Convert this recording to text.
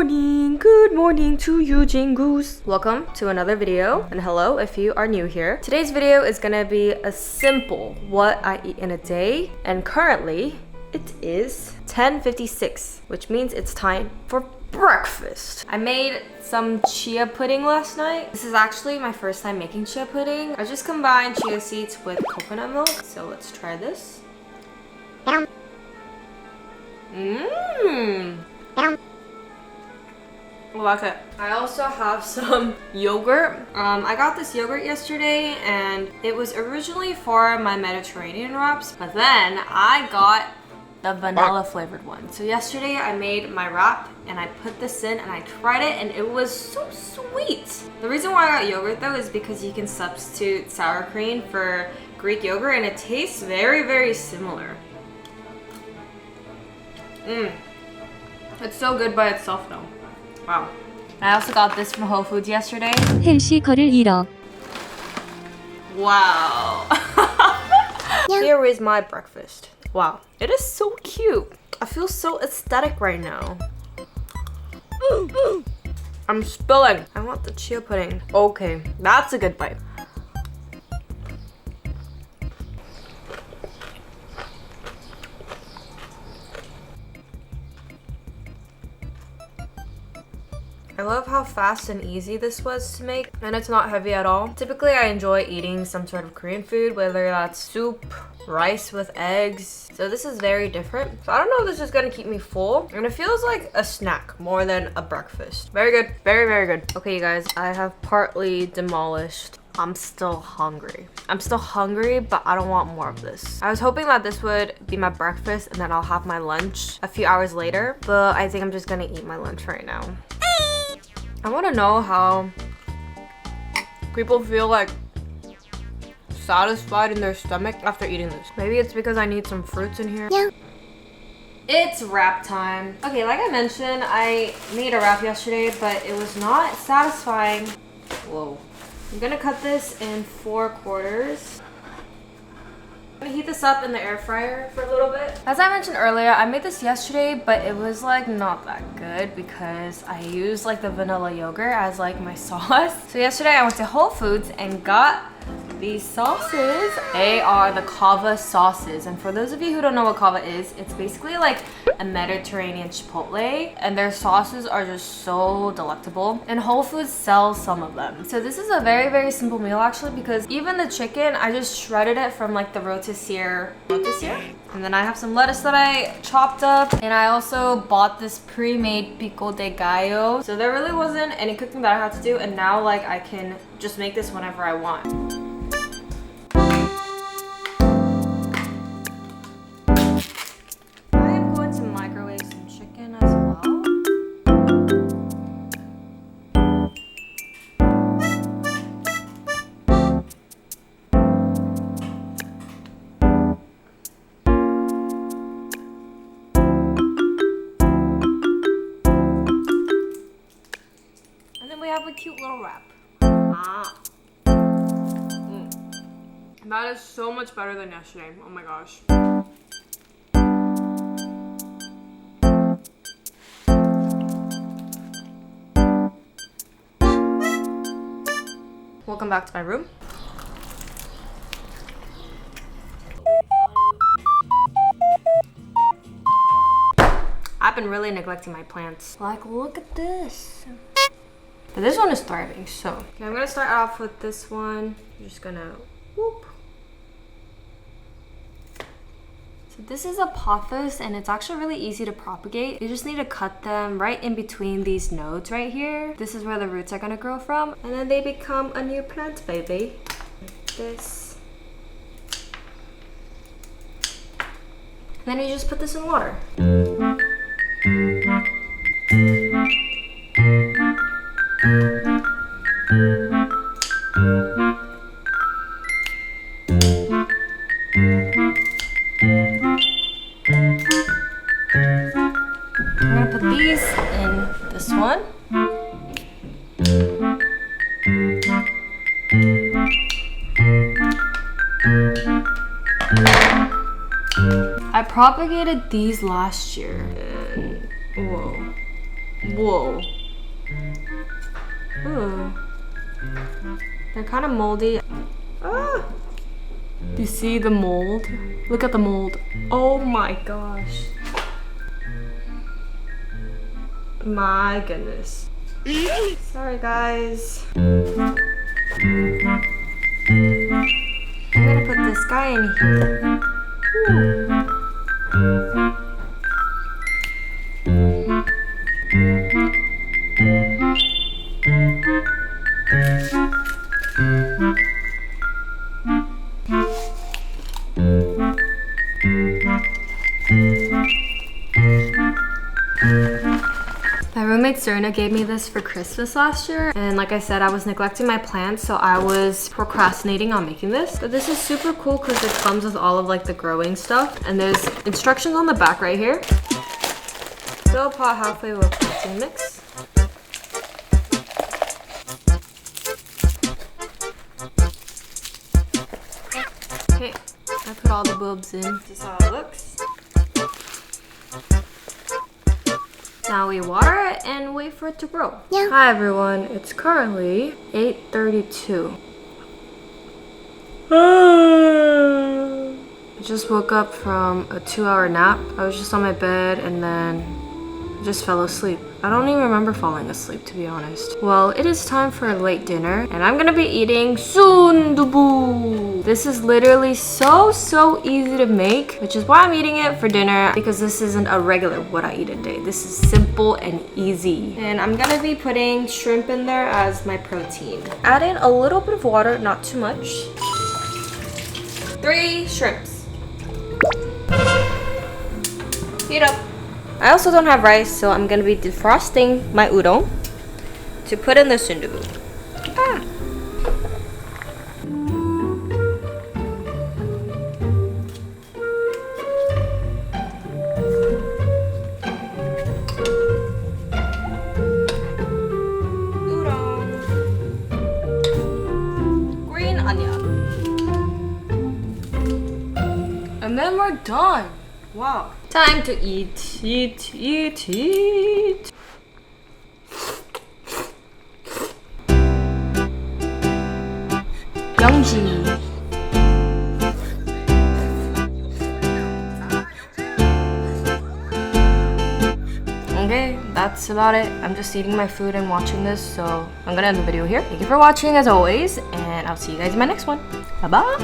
Good morning to Eugene Goose. Welcome to another video, and hello if you are new here. Today's video is gonna be a simple what I eat in a day, and currently it is 10:56, which means it's time for breakfast. I made some chia pudding last night. This is actually my first time making chia pudding. I just combined chia seeds with coconut milk, so let's try this. I like it. I also have some yogurt. I got this yogurt yesterday and it was originally for my Mediterranean wraps, but then I got the vanilla flavored one. So yesterday I made my wrap and I put this in and I tried it and it was so sweet. The reason why I got yogurt though is because you can substitute sour cream for Greek yogurt and it tastes very, very similar. It's so good by itself though. Wow. I also got this from Whole Foods yesterday. 햄시커를 잃어. Wow. Here is my breakfast. Wow. It is so cute. I feel so aesthetic right now. I'm spilling. I want the chia pudding. Okay, that's a good bite. I love how fast and easy this was to make, and it's not heavy at all. Typically, I enjoy eating some sort of Korean food, whether that's soup, rice with eggs. So this is very different. So I don't know if this is gonna keep me full, and it feels like a snack more than a breakfast. Very good, very, very good. Okay, you guys, I have partly demolished. I'm still hungry. But I don't want more of this. I was hoping that this would be my breakfast and then I'll have my lunch a few hours later, but I think I'm just gonna eat my lunch right now. I want to know how people feel like satisfied in their stomach after eating this. Maybe it's because I need some fruits in here. Yeah. It's wrap time. Okay, like I mentioned, I made a wrap yesterday, but it was not satisfying. Whoa. I'm gonna cut this in 4 quarters. I'm gonna heat this up in the air fryer for a little bit. As I mentioned earlier, I made this yesterday, but it was like not that good because I used like the vanilla yogurt as like my sauce. So yesterday I went to Whole Foods and got these sauces. They are the kava sauces, and for those of you who don't know what kava is, it's basically like a Mediterranean chipotle, and their sauces are just so delectable, and Whole Foods sells some of them. So this is a very, very simple meal actually, because even the chicken, I just shredded it from like the rotisserie, and then I have some lettuce that I chopped up, and I also bought this pre-made pico de gallo. So there really wasn't any cooking that I had to do, and now like I can just make this whenever I want. We have a cute little wrap. That is so much better than yesterday. Oh my gosh. Welcome back to my room. I've been really neglecting my plants. Like, look at this. But this one is thriving, so. Okay, I'm gonna start off with this one. I'm just gonna whoop. So this is a pothos, and it's actually really easy to propagate. You just need to cut them right in between these nodes right here. This is where the roots are gonna grow from, and then they become a new plant, baby. Like this. And then you just put this in water. I'm gonna put these in this one. I propagated these last year. And, whoa. Whoa. Ooh. They're kind of moldy. Ah! You see the mold? Look at the mold. Oh my gosh. My goodness. Sorry guys. I'm gonna put this guy in here. Ooh. My roommate Serena gave me this for Christmas last year, and like I said, I was neglecting my plants, so I was procrastinating on making this. But this is super cool because it comes with all of like the growing stuff, and there's instructions on the back right here. Fill a pot halfway with protein mix. Okay, I put all the bulbs in. This is how it looks. Now we water it and wait for it to grow. Yeah. Hi everyone, it's currently 8:32. I just woke up from a 2-hour nap. I was just on my bed and then I just fell asleep. I don't even remember falling asleep, to be honest. Well, it is time for a late dinner and I'm gonna be eating sundubu. This is literally so easy to make, which is why I'm eating it for dinner, because this isn't a regular what I eat a day. This is simple and easy. And I'm gonna be putting shrimp in there as my protein. Add in a little bit of water, not too much. 3 shrimps. Heat up. I also don't have rice, so I'm gonna be defrosting my udon to put in the sundubu. Ah. Udon. Green onion. And then we're done. Wow. Time to eat, eat, eat, eat. Youngji. Okay, that's about it. I'm just eating my food and watching this, so I'm gonna end the video here. Thank you for watching as always, and I'll see you guys in my next one. Bye-bye.